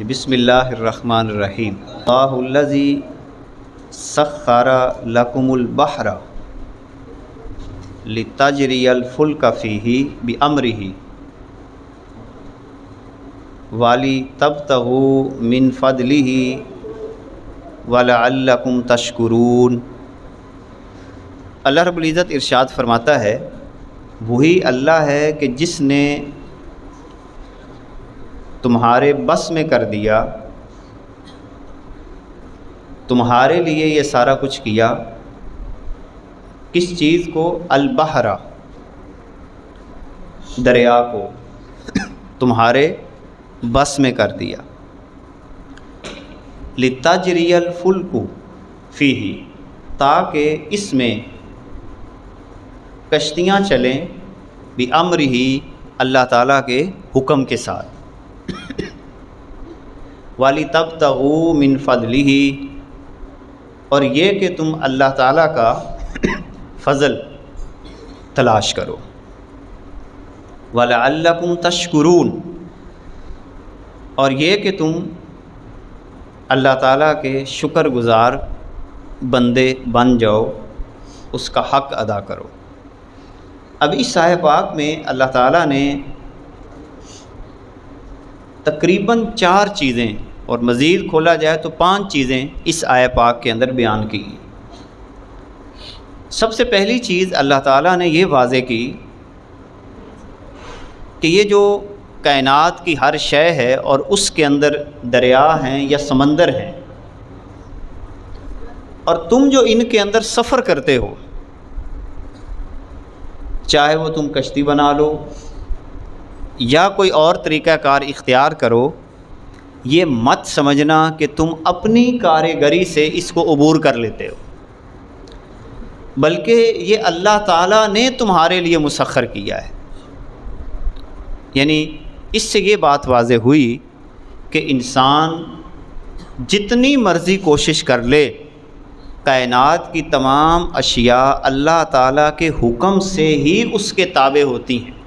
بسم اللہ الرحمن الرحیم۔ اللہ الذی سخر لکم البحر لتجری الفلک فیہ بامرہ ولتبتغوا من فضلہ ولعلکم تشکرون۔ اللہ رب العزت ارشاد فرماتا ہے، وہی اللہ ہے کہ جس نے تمہارے بس میں کر دیا، تمہارے لیے یہ سارا کچھ کیا۔ کس چیز کو؟ البحر، دریا کو تمہارے بس میں کر دیا۔ لتجری الفلک فیہ، تاکہ اس میں کشتیاں چلیں، بامرہ، اللہ تعالیٰ کے حکم کے ساتھ۔ وَلِتَبْتَغُوا مِن فَضْلِهِ، اور یہ کہ تم اللہ تعالیٰ کا فضل تلاش کرو۔ وَلَعَلَّكُمْ تَشْكُرُونَ، اور یہ کہ تم اللہ تعالیٰ کے شکر گزار بندے بن جاؤ، اس کا حق ادا کرو۔ اب اس آیہ پاک میں اللہ تعالیٰ نے تقریباً 4 چیزیں، اور مزید کھولا جائے تو 5 چیزیں اس آیہ پاک کے اندر بیان کی۔ سب سے پہلی چیز اللہ تعالیٰ نے یہ واضح کی کہ یہ جو کائنات کی ہر شے ہے اور اس کے اندر دریا ہیں یا سمندر ہیں، اور تم جو ان کے اندر سفر کرتے ہو، چاہے وہ تم کشتی بنا لو یا کوئی اور طریقہ کار اختیار کرو، یہ مت سمجھنا کہ تم اپنی کاریگری سے اس کو عبور کر لیتے ہو، بلکہ یہ اللہ تعالیٰ نے تمہارے لیے مسخر کیا ہے۔ یعنی اس سے یہ بات واضح ہوئی کہ انسان جتنی مرضی کوشش کر لے، کائنات کی تمام اشیاء اللہ تعالیٰ کے حکم سے ہی اس کے تابع ہوتی ہیں۔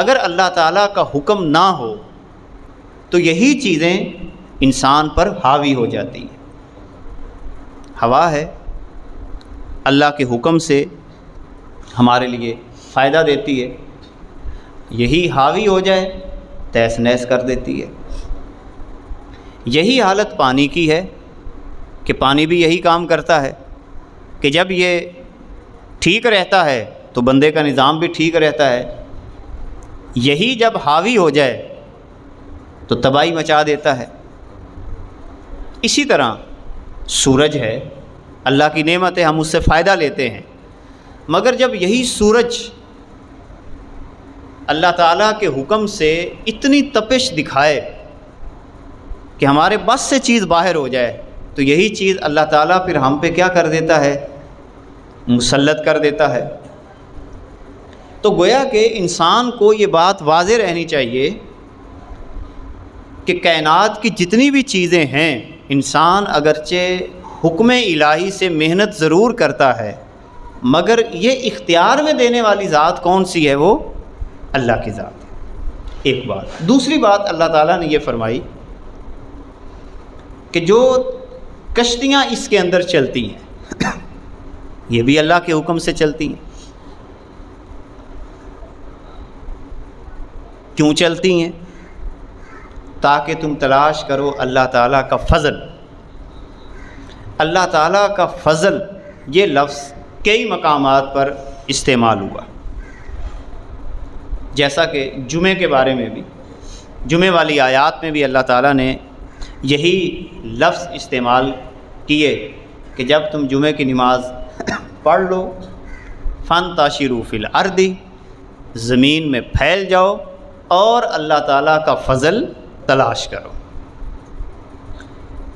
اگر اللہ تعالیٰ کا حکم نہ ہو تو یہی چیزیں انسان پر حاوی ہو جاتی ہیں۔ ہوا ہے، اللہ کے حکم سے ہمارے لیے فائدہ دیتی ہے، یہی حاوی ہو جائے تہس نہس کر دیتی ہے۔ یہی حالت پانی کی ہے کہ پانی بھی یہی کام کرتا ہے کہ جب یہ ٹھیک رہتا ہے تو بندے کا نظام بھی ٹھیک رہتا ہے، یہی جب حاوی ہو جائے تو تباہی مچا دیتا ہے۔ اسی طرح سورج ہے، اللہ کی نعمت ہے، ہم اس سے فائدہ لیتے ہیں، مگر جب یہی سورج اللہ تعالیٰ کے حکم سے اتنی تپش دکھائے کہ ہمارے بس سے چیز باہر ہو جائے، تو یہی چیز اللہ تعالیٰ پھر ہم پہ کیا کر دیتا ہے؟ مسلط کر دیتا ہے۔ تو گویا کہ انسان کو یہ بات واضح رہنی چاہیے کہ کائنات کی جتنی بھی چیزیں ہیں، انسان اگرچہ حکم الہی سے محنت ضرور کرتا ہے، مگر یہ اختیار میں دینے والی ذات کون سی ہے؟ وہ اللہ کی ذات ہے۔ ایک بات۔ دوسری بات اللہ تعالیٰ نے یہ فرمائی کہ جو کشتیاں اس کے اندر چلتی ہیں، یہ بھی اللہ کے حکم سے چلتی ہیں۔ کیوں چلتی ہیں؟ تاکہ تم تلاش کرو اللہ تعالیٰ کا فضل۔ اللہ تعالیٰ کا فضل، یہ لفظ کئی مقامات پر استعمال ہوا، جیسا کہ جمعے کے بارے میں بھی، جمعے والی آیات میں بھی اللہ تعالیٰ نے یہی لفظ استعمال کیے کہ جب تم جمعے کی نماز پڑھ لو، فانتشروا فی الارض، زمین میں پھیل جاؤ اور اللہ تعالیٰ کا فضل تلاش کرو۔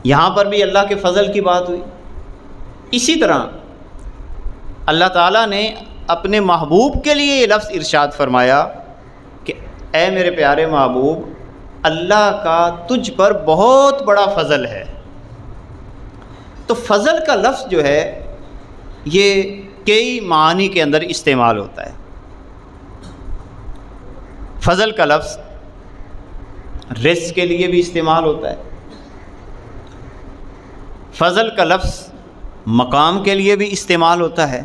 یہاں پر بھی اللہ کے فضل کی بات ہوئی۔ اسی طرح اللہ تعالیٰ نے اپنے محبوب کے لیے یہ لفظ ارشاد فرمایا کہ اے میرے پیارے محبوب، اللہ کا تجھ پر بہت بڑا فضل ہے۔ تو فضل کا لفظ جو ہے یہ کئی معنی کے اندر استعمال ہوتا ہے۔ فضل کا لفظ رزق کے لیے بھی استعمال ہوتا ہے، فضل کا لفظ مقام کے لیے بھی استعمال ہوتا ہے۔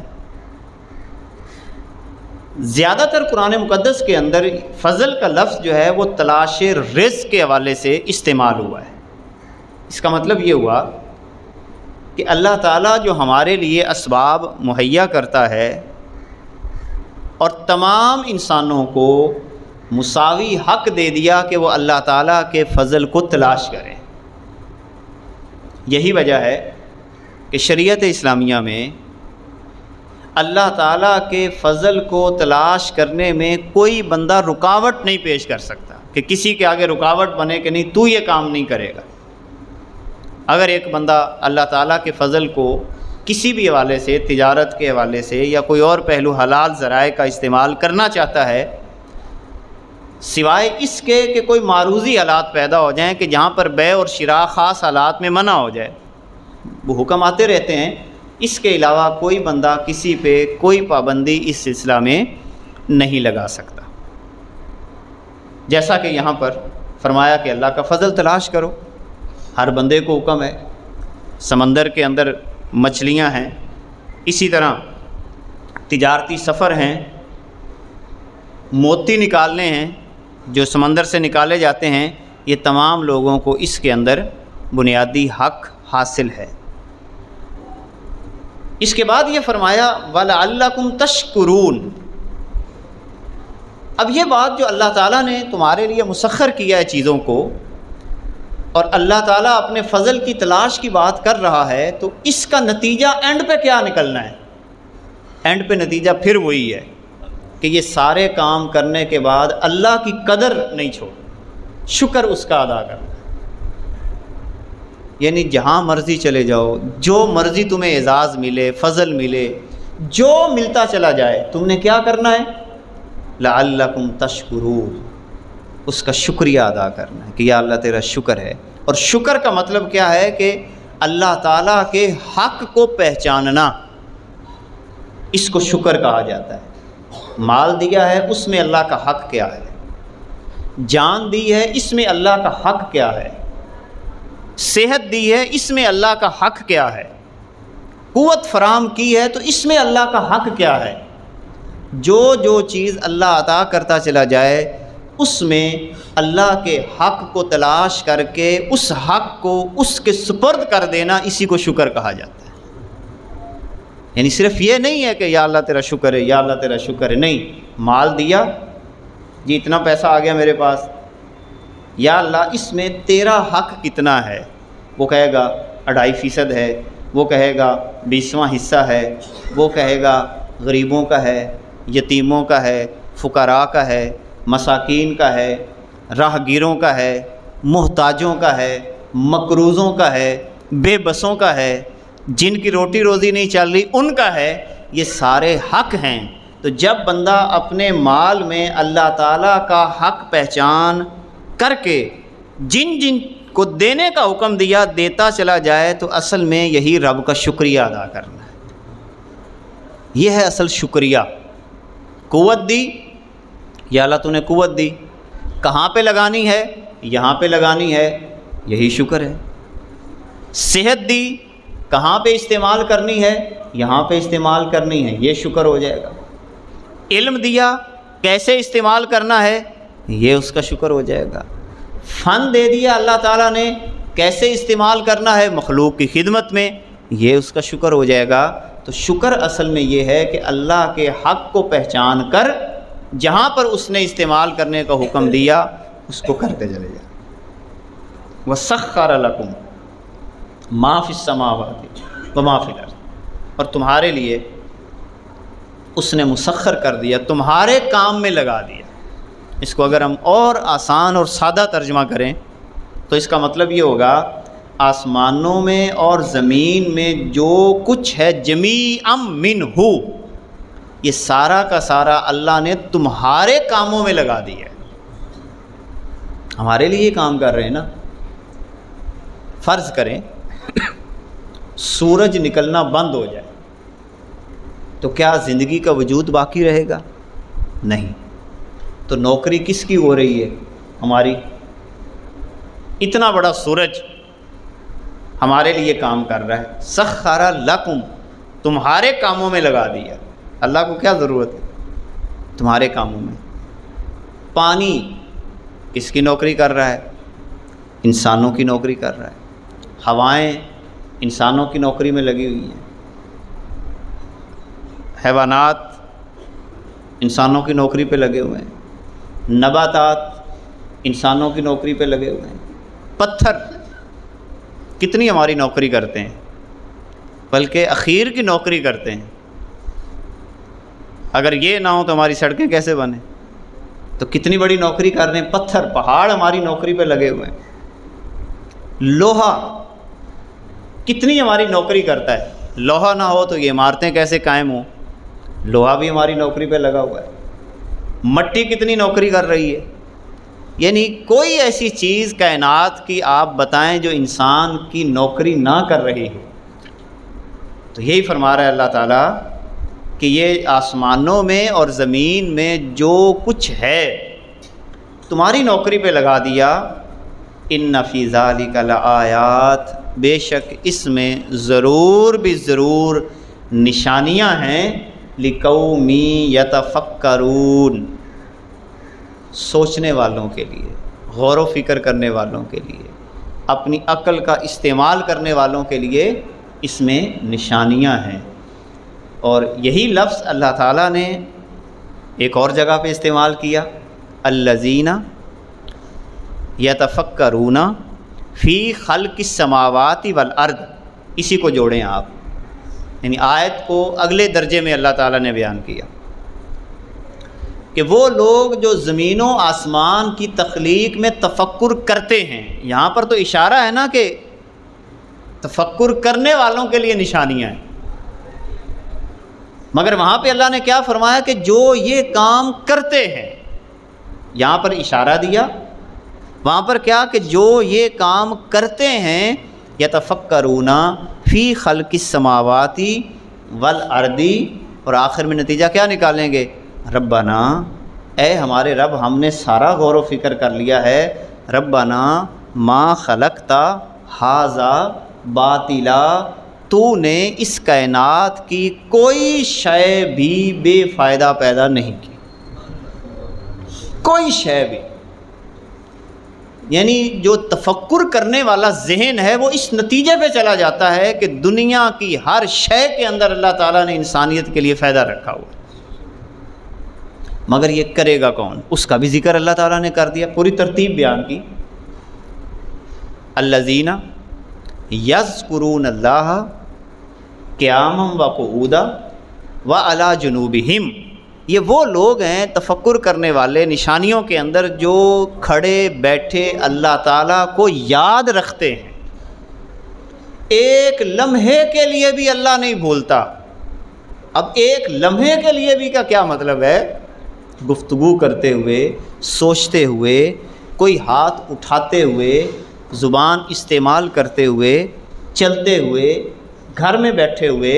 زیادہ تر قرآن مقدس کے اندر فضل کا لفظ جو ہے وہ تلاش رزق کے حوالے سے استعمال ہوا ہے۔ اس کا مطلب یہ ہوا کہ اللہ تعالیٰ جو ہمارے لیے اسباب مہیا کرتا ہے اور تمام انسانوں کو مساوی حق دے دیا کہ وہ اللہ تعالیٰ کے فضل کو تلاش کریں۔ یہی وجہ ہے کہ شریعت اسلامیہ میں اللہ تعالیٰ کے فضل کو تلاش کرنے میں کوئی بندہ رکاوٹ نہیں پیش کر سکتا کہ کسی کے آگے رکاوٹ بنے کہ نہیں تو یہ کام نہیں کرے گا۔ اگر ایک بندہ اللہ تعالیٰ کے فضل کو کسی بھی حوالے سے، تجارت کے حوالے سے یا کوئی اور پہلو حلال ذرائع کا استعمال کرنا چاہتا ہے، سوائے اس کے کہ کوئی معروضی حالات پیدا ہو جائیں کہ جہاں پر بیع اور شراء خاص حالات میں منع ہو جائے، وہ حکم آتے رہتے ہیں، اس کے علاوہ کوئی بندہ کسی پہ کوئی پابندی اس سلسلہ میں نہیں لگا سکتا۔ جیسا کہ یہاں پر فرمایا کہ اللہ کا فضل تلاش کرو، ہر بندے کو حکم ہے۔ سمندر کے اندر مچھلیاں ہیں، اسی طرح تجارتی سفر ہیں، موتی نکالنے ہیں جو سمندر سے نکالے جاتے ہیں، یہ تمام لوگوں کو اس کے اندر بنیادی حق حاصل ہے۔ اس کے بعد یہ فرمایا وَلَعَلَّكُمْ تَشْكُرُونَ۔ اب یہ بات جو اللہ تعالیٰ نے تمہارے لیے مسخر کیا ہے چیزوں کو، اور اللہ تعالیٰ اپنے فضل کی تلاش کی بات کر رہا ہے، تو اس کا نتیجہ اینڈ پہ کیا نکلنا ہے؟ اینڈ پہ نتیجہ پھر وہی ہے کہ یہ سارے کام کرنے کے بعد اللہ کی قدر نہیں چھوڑ، شکر اس کا ادا کرنا۔ یعنی جہاں مرضی چلے جاؤ، جو مرضی تمہیں اعزاز ملے، فضل ملے، جو ملتا چلا جائے، تم نے کیا کرنا ہے؟ لعلکم تشکرون، اس کا شکریہ ادا کرنا ہے کہ یا اللہ تیرا شکر ہے۔ اور شکر کا مطلب کیا ہے کہ اللہ تعالیٰ کے حق کو پہچاننا، اس کو شکر کہا جاتا ہے۔ مال دیا ہے، اس میں اللہ کا حق کیا ہے؟ جان دی ہے، اس میں اللہ کا حق کیا ہے؟ صحت دی ہے، اس میں اللہ کا حق کیا ہے؟ قوت فراہم کی ہے تو اس میں اللہ کا حق کیا ہے؟ جو چیز اللہ عطا کرتا چلا جائے، اس میں اللہ کے حق کو تلاش کر کے اس حق کو اس کے سپرد کر دینا، اسی کو شکر کہا جاتا ہے۔ یعنی صرف یہ نہیں ہے کہ یا اللہ تیرا شکر ہے، یا اللہ تیرا شکر ہے، نہیں، مال دیا جی، اتنا پیسہ آ گیا میرے پاس، یا اللہ اس میں تیرا حق کتنا ہے؟ وہ کہے گا 2.5% ہے، وہ کہے گا 20واں حصہ ہے، وہ کہے گا غریبوں کا ہے، یتیموں کا ہے، فقراء کا ہے، مساکین کا ہے، راہ گیروں کا ہے، محتاجوں کا ہے، مقروضوں کا ہے، بے بسوں کا ہے، جن کی روٹی روزی نہیں چل رہی ان کا ہے، یہ سارے حق ہیں۔ تو جب بندہ اپنے مال میں اللہ تعالیٰ کا حق پہچان کر کے جن کو دینے کا حکم دیا دیتا چلا جائے، تو اصل میں یہی رب کا شکریہ ادا کرنا ہے۔ یہ ہے اصل شکریہ۔ قوت دی، یا اللہ تو نے قوت دی، کہاں پہ لگانی ہے؟ یہاں پہ لگانی ہے، یہی شکر ہے۔ صحت دی، کہاں پہ استعمال کرنی ہے؟ یہاں پہ استعمال کرنی ہے، یہ شکر ہو جائے گا۔ علم دیا، کیسے استعمال کرنا ہے؟ یہ اس کا شکر ہو جائے گا۔ فن دے دیا اللہ تعالیٰ نے، کیسے استعمال کرنا ہے؟ مخلوق کی خدمت میں، یہ اس کا شکر ہو جائے گا۔ تو شکر اصل میں یہ ہے کہ اللہ کے حق کو پہچان کر جہاں پر اس نے استعمال کرنے کا حکم دیا اس کو کرتے چلے جائیں۔ وَسَخَّرَ لَكُمْ مَا فِي السَّمَاوَاتِ وَمَا فِي الْأَرْضِ، اور تمہارے لیے اس نے مسخر کر دیا، تمہارے کام میں لگا دیا۔ اس کو اگر ہم اور آسان اور سادہ ترجمہ کریں تو اس کا مطلب یہ ہوگا، آسمانوں میں اور زمین میں جو کچھ ہے جمیعا منہ، یہ سارا کا سارا اللہ نے تمہارے کاموں میں لگا دیا ہے۔ ہمارے لیے یہ کام کر رہے ہیں نا۔ فرض کریں سورج نکلنا بند ہو جائے تو کیا زندگی کا وجود باقی رہے گا؟ نہیں۔ تو نوکری کس کی ہو رہی ہے؟ ہماری۔ اتنا بڑا سورج ہمارے لیے کام کر رہا ہے، سخر لکم، تمہارے کاموں میں لگا دیا۔ اللہ کو کیا ضرورت ہے تمہارے کاموں میں؟ پانی کس کی نوکری کر رہا ہے؟ انسانوں کی نوکری کر رہا ہے۔ ہوائیں انسانوں کی نوکری میں لگی ہوئی ہیں۔ حیوانات انسانوں کی نوکری پہ لگے ہوئے ہیں۔ نباتات انسانوں کی نوکری پہ لگے ہوئے ہیں۔ پتھر کتنی ہماری نوکری کرتے ہیں، بلکہ اخیر کی نوکری کرتے ہیں۔ اگر یہ نہ ہو تو ہماری سڑکیں کیسے بنیں؟ تو کتنی بڑی نوکری کر رہے ہیں۔ پتھر، پہاڑ ہماری نوکری پہ لگے ہوئے ہیں۔ لوہا کتنی ہماری نوکری کرتا ہے۔ لوہا نہ ہو تو یہ عمارتیں کیسے قائم ہوں؟ لوہا بھی ہماری نوکری پہ لگا ہوا ہے۔ مٹی کتنی نوکری کر رہی ہے۔ یعنی کوئی ایسی چیز کائنات کی آپ بتائیں جو انسان کی نوکری نہ کر رہی ہو۔ تو یہی فرما رہا ہے اللہ تعالیٰ کہ یہ آسمانوں میں اور زمین میں جو کچھ ہے تمہاری نوکری پہ لگا دیا۔ ان فی ذالک لآیات، بے شک اس میں ضرور بھی ضرور نشانیاں ہیں، لقوم یتفکرون، سوچنے والوں کے لیے، غور و فکر کرنے والوں کے لیے، اپنی عقل کا استعمال کرنے والوں کے لیے اس میں نشانیاں ہیں۔ اور یہی لفظ اللہ تعالیٰ نے ایک اور جگہ پہ استعمال کیا، الذین یتفکرون فی خلق السماوات والارض، اسی کو جوڑیں آپ، یعنی آیت کو اگلے درجے میں اللہ تعالیٰ نے بیان کیا کہ وہ لوگ جو زمین و آسمان کی تخلیق میں تفکر کرتے ہیں۔ یہاں پر تو اشارہ ہے نا کہ تفکر کرنے والوں کے لیے نشانیاں ہیں، مگر وہاں پہ اللہ نے کیا فرمایا کہ جو یہ کام کرتے ہیں۔ یہاں پر اشارہ دیا، وہاں پر کیا کہ جو یہ کام کرتے ہیں، یتفکرون فی خلق السماوات والارض، اور آخر میں نتیجہ کیا نکالیں گے؟ ربنا، اے ہمارے رب، ہم نے سارا غور و فکر کر لیا ہے، ربنا ما خلقت ھذا باطلا، تو نے اس کائنات کی کوئی شے بھی بے فائدہ پیدا نہیں کی، کوئی شے بھی۔ یعنی جو تفکر کرنے والا ذہن ہے وہ اس نتیجے پہ چلا جاتا ہے کہ دنیا کی ہر شے کے اندر اللہ تعالیٰ نے انسانیت کے لیے فائدہ رکھا ہوا ہے، مگر یہ کرے گا کون؟ اس کا بھی ذکر اللہ تعالیٰ نے کر دیا، پوری ترتیب بیان کی۔ الذین یذکرون اللہ قیاما وقعودا وعلی جنوبہم، یہ وہ لوگ ہیں تفکر کرنے والے نشانیوں کے اندر جو کھڑے بیٹھے اللہ تعالیٰ کو یاد رکھتے ہیں، ایک لمحے کے لیے بھی اللہ نہیں بھولتا۔ اب ایک لمحے کے لیے بھی کا کیا مطلب ہے؟ گفتگو کرتے ہوئے، سوچتے ہوئے، کوئی ہاتھ اٹھاتے ہوئے، زبان استعمال کرتے ہوئے، چلتے ہوئے، گھر میں بیٹھے ہوئے،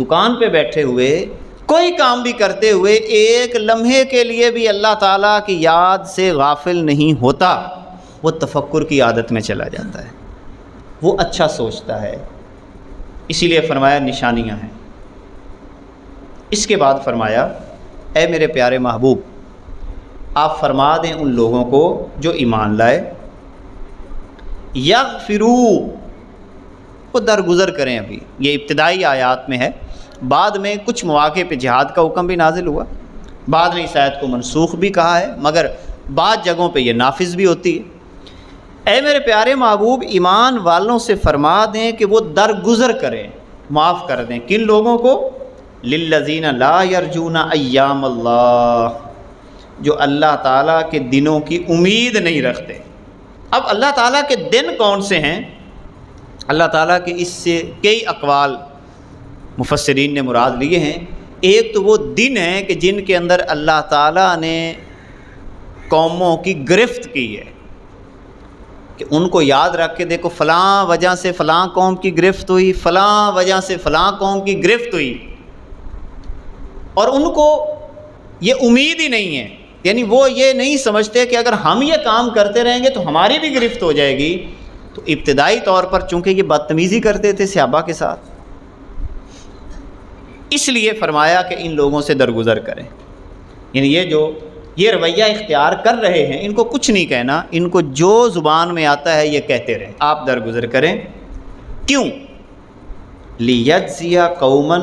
دکان پہ بیٹھے ہوئے، کوئی کام بھی کرتے ہوئے ایک لمحے کے لیے بھی اللہ تعالیٰ کی یاد سے غافل نہیں ہوتا، وہ تفکر کی عادت میں چلا جاتا ہے، وہ اچھا سوچتا ہے۔ اسی لیے فرمایا نشانیاں ہیں۔ اس کے بعد فرمایا اے میرے پیارے محبوب، آپ فرما دیں ان لوگوں کو جو ایمان لائے، یغفروا، وہ درگزر کریں۔ ابھی یہ ابتدائی آیات میں ہے، بعد میں کچھ مواقع پہ جہاد کا حکم بھی نازل ہوا، بعد میں اس آیت کو منسوخ بھی کہا ہے، مگر بعض جگہوں پہ یہ نافذ بھی ہوتی ہے۔ اے میرے پیارے محبوب، ایمان والوں سے فرما دیں کہ وہ درگزر کریں، معاف کر دیں۔ کن لوگوں کو؟ للذین لا یرجون ایام اللہ، جو اللہ تعالیٰ کے دنوں کی امید نہیں رکھتے۔ اب اللہ تعالیٰ کے دن کون سے ہیں؟ اللہ تعالیٰ کے اس سے کئی اقوال مفسرین نے مراد لیے ہیں۔ ایک تو وہ دن ہیں کہ جن کے اندر اللہ تعالیٰ نے قوموں کی گرفت کی ہے، کہ ان کو یاد رکھ کے دیکھو فلاں وجہ سے فلاں قوم کی گرفت ہوئی، فلاں وجہ سے فلاں قوم کی گرفت ہوئی، اور ان کو یہ امید ہی نہیں ہے یعنی وہ یہ نہیں سمجھتے کہ اگر ہم یہ کام کرتے رہیں گے تو ہماری بھی گرفت ہو جائے گی. تو ابتدائی طور پر چونکہ یہ بدتمیزی کرتے تھے صحابہ کے ساتھ، اس لیے فرمایا کہ ان لوگوں سے درگزر کریں. یعنی یہ رویہ اختیار کر رہے ہیں، ان کو کچھ نہیں کہنا، ان کو جو زبان میں آتا ہے یہ کہتے رہیں، آپ درگزر کریں. کیوں؟ لیجزی قوما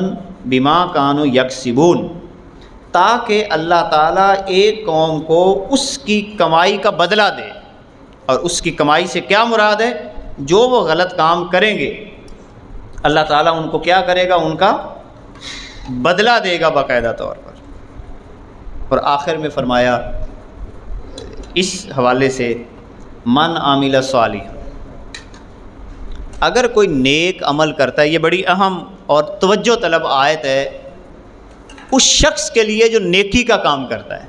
بما کانوا یکسبون، تاکہ اللہ تعالیٰ ایک قوم کو اس کی کمائی کا بدلہ دے. اور اس کی کمائی سے کیا مراد ہے؟ جو وہ غلط کام کریں گے اللہ تعالیٰ ان کو کیا کرے گا؟ ان کا بدلہ دے گا باقاعدہ طور پر. اور آخر میں فرمایا اس حوالے سے من عامل صالحا، اگر کوئی نیک عمل کرتا ہے، یہ بڑی اہم اور توجہ طلب آیت ہے اس شخص کے لیے جو نیکی کا کام کرتا ہے.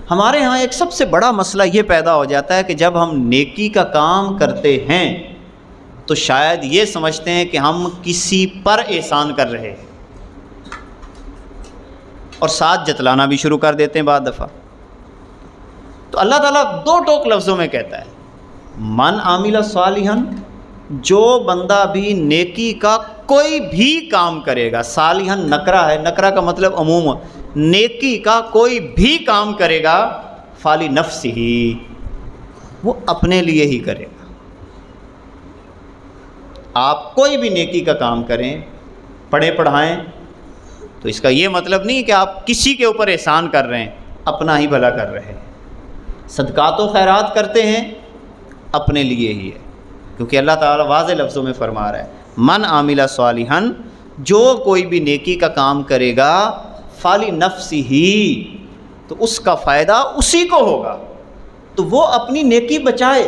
ہمارے ہاں ایک سب سے بڑا مسئلہ یہ پیدا ہو جاتا ہے کہ جب ہم نیکی کا کام کرتے ہیں تو شاید یہ سمجھتے ہیں کہ ہم کسی پر احسان کر رہے ہیں اور ساتھ جتلانا بھی شروع کر دیتے ہیں بعض دفعہ. تو اللہ تعالیٰ دو ٹوک لفظوں میں کہتا ہے من عامل صالحا، جو بندہ بھی نیکی کا کوئی بھی کام کرے گا. صالحا نکرہ ہے، نکرہ کا مطلب عموم، نیکی کا کوئی بھی کام کرے گا فالی نفسہ، وہ اپنے لیے ہی کرے گا. آپ کوئی بھی نیکی کا کام کریں، پڑھیں پڑھائیں، تو اس کا یہ مطلب نہیں کہ آپ کسی کے اوپر احسان کر رہے ہیں، اپنا ہی بھلا کر رہے ہیں. صدقات و خیرات کرتے ہیں اپنے لیے ہی ہے، کیونکہ اللہ تعالیٰ واضح لفظوں میں فرما رہا ہے من عامل صالحا، جو کوئی بھی نیکی کا کام کرے گا فالی نفسہ، تو اس کا فائدہ اسی کو ہوگا. تو وہ اپنی نیکی بچائے.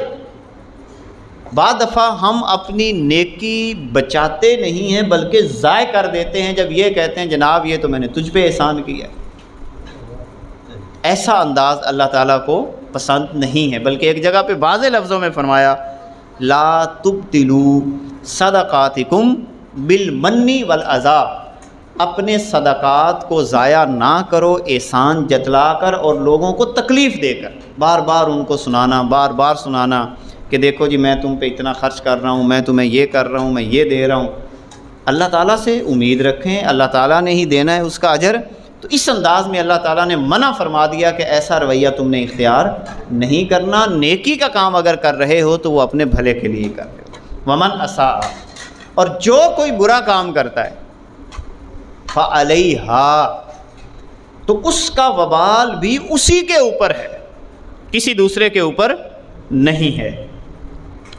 بعض دفعہ ہم اپنی نیکی بچاتے نہیں ہیں بلکہ ضائع کر دیتے ہیں جب یہ کہتے ہیں جناب یہ تو میں نے تجھ پہ احسان کیا. ایسا انداز اللہ تعالیٰ کو پسند نہیں ہے، بلکہ ایک جگہ پہ واضح لفظوں میں فرمایا لا تبطلوا صدقاتکم بالمن والاذی، اپنے صدقات کو ضائع نہ کرو احسان جتلا کر اور لوگوں کو تکلیف دے کر. بار بار ان کو سنانا، بار بار سنانا کہ دیکھو جی میں تم پہ اتنا خرچ کر رہا ہوں، میں تمہیں یہ کر رہا ہوں، میں یہ دے رہا ہوں. اللہ تعالیٰ سے امید رکھیں، اللہ تعالیٰ نے ہی دینا ہے اس کا اجر. تو اس انداز میں اللہ تعالیٰ نے منع فرما دیا کہ ایسا رویہ تم نے اختیار نہیں کرنا. نیکی کا کام اگر کر رہے ہو تو وہ اپنے بھلے کے لیے کر رہے ہو. ومن اساء، اور جو کوئی برا کام کرتا ہے فعلیہا، تو اس کا وبال بھی اسی کے اوپر ہے، کسی دوسرے کے اوپر نہیں ہے.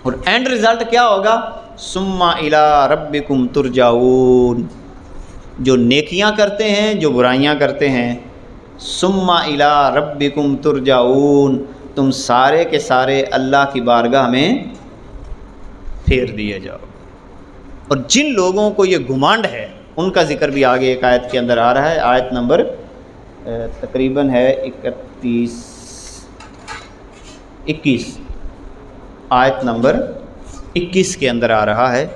اور اینڈ رزلٹ کیا ہوگا؟ ثم الی ربکم ترجعون، جو نیکیاں کرتے ہیں جو برائیاں کرتے ہیں، ثم الی ربکم ترجعون، تم سارے کے سارے اللہ کی بارگاہ میں پھیر دیے جاؤ. اور جن لوگوں کو یہ گھمنڈ ہے ان کا ذکر بھی آگے ایک آیت کے اندر آ رہا ہے، آیت نمبر تقریباً ہے 21، آیت نمبر 21 کے اندر آ رہا ہے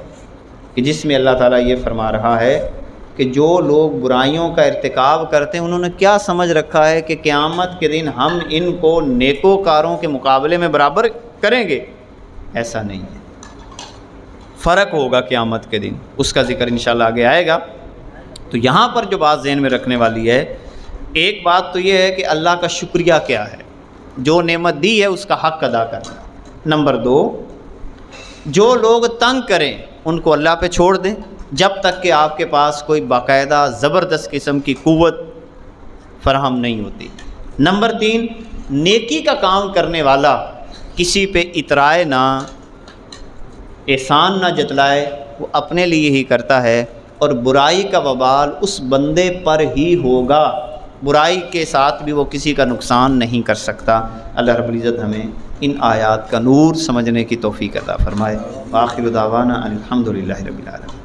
کہ جس میں اللہ تعالیٰ یہ فرما رہا ہے کہ جو لوگ برائیوں کا ارتکاب کرتے ہیں انہوں نے کیا سمجھ رکھا ہے کہ قیامت کے دن ہم ان کو نیکوکاروں کے مقابلے میں برابر کریں گے. ایسا نہیں ہے، فرق ہوگا قیامت کے دن، اس کا ذکر انشاءاللہ آگے آئے گا. تو یہاں پر جو بات ذہن میں رکھنے والی ہے، ایک بات تو یہ ہے کہ اللہ کا شکریہ کیا ہے، جو نعمت دی ہے اس کا حق ادا کرنا. نمبر 2، جو لوگ تنگ کریں ان کو اللہ پہ چھوڑ دیں جب تک کہ آپ کے پاس کوئی باقاعدہ زبردست قسم کی قوت فراہم نہیں ہوتی. نمبر 3، نیکی کا کام کرنے والا کسی پہ اترائے نہ، احسان نہ جتلائے، وہ اپنے لیے ہی کرتا ہے اور برائی کا وبال اس بندے پر ہی ہوگا. برائی کے ساتھ بھی وہ کسی کا نقصان نہیں کر سکتا. اللہ رب العزت ہمیں ان آیات کا نور سمجھنے کی توفیق عطا فرمائے. وآخر دعوانا الحمدللہ رب العالمین.